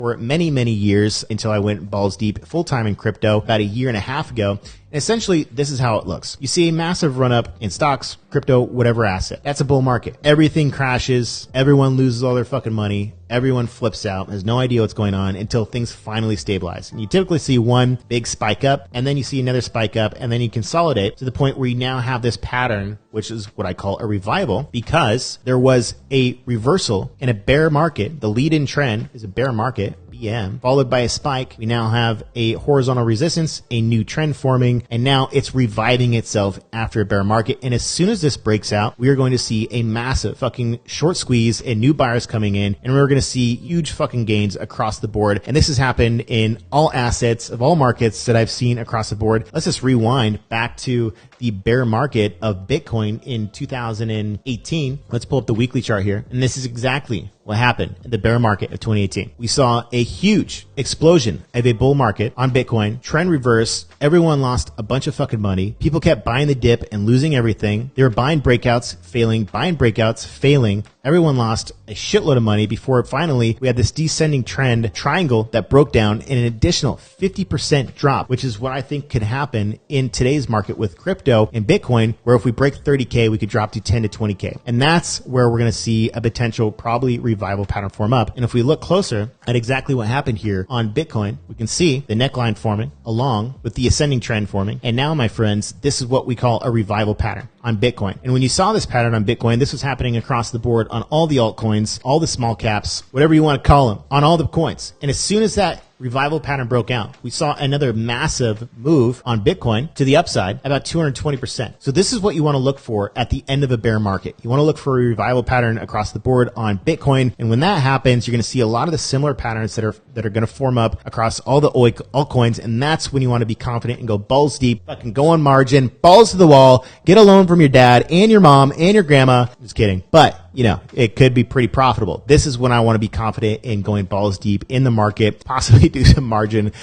for many, many years until I went balls deep full time in crypto about a year and a half ago. And essentially, this is how it looks. You see a massive run up in stocks, crypto, whatever asset. That's a bull market. Everything crashes. Everyone loses all their fucking money. Everyone flips out, has no idea what's going on until things finally stabilize. And you typically see one big spike up, and then you see another spike up, and then you consolidate to the point where you now have this pattern, which is what I call a revival, because there was a reversal in a bear market. The lead-in trend is a bear market, BM, followed by a spike. We now have a horizontal resistance, a new trend forming, and now it's reviving itself after a bear market. And as soon as this breaks out, we are going to see a massive fucking short squeeze and new buyers coming in, and we're going to see huge fucking gains across the board. And this has happened in all assets of all markets that I've seen across the board. Let's just rewind back to the bear market of Bitcoin in 2018. Let's pull up the weekly chart here. And this is exactly what happened in the bear market of 2018. We saw a huge explosion of a bull market on Bitcoin, trend reverse. Everyone lost a bunch of fucking money. People kept buying the dip and losing everything. They were buying breakouts, failing, buying breakouts, failing. Everyone lost a shitload of money before finally we had this descending trend triangle that broke down in an additional 50% drop, which is what I think could happen in today's market with crypto and Bitcoin, where if we break 30K, we could drop to 10 to 20K. And that's where we're going to see a potential probably revival pattern form up. And if we look closer at exactly what happened here on Bitcoin, we can see the neckline forming along with the ascending trend forming. And now, my friends, this is what we call a revival pattern on Bitcoin. And when you saw this pattern on Bitcoin, this was happening across the board on all the altcoins, all the small caps, whatever you want to call them, on all the coins. And as soon as that revival pattern broke out, we saw another massive move on Bitcoin to the upside, about 220%. So this is what you want to look for at the end of a bear market. You want to look for a revival pattern across the board on Bitcoin. And when that happens, you're going to see a lot of the similar patterns that are going to form up across all the altcoins. And that's when you want to be confident and go balls deep, fucking go on margin, balls to the wall, get a loan from your dad and your mom and your grandma. Just kidding. But you know, it could be pretty profitable. This is when I want to be confident in going balls deep in the market, possibly do some margin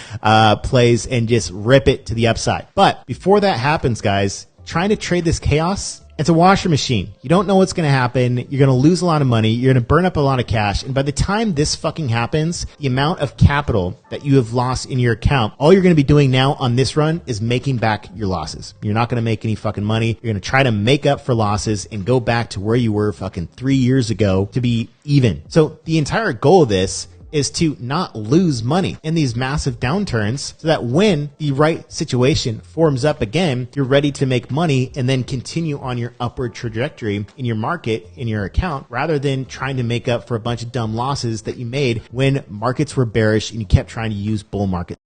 plays and just rip it to the upside. But before that happens, guys, trying to trade this chaos, it's a washer machine. You don't know what's going to happen. You're going to lose a lot of money. You're going to burn up a lot of cash. And by the time this fucking happens, the amount of capital that you have lost in your account, all you're going to be doing now on this run is making back your losses. You're not going to make any fucking money. You're going to try to make up for losses and go back to where you were fucking 3 years ago to be even. So the entire goal of this is to not lose money in these massive downturns so that when the right situation forms up again, you're ready to make money and then continue on your upward trajectory in your market, in your account, rather than trying to make up for a bunch of dumb losses that you made when markets were bearish and you kept trying to use bull market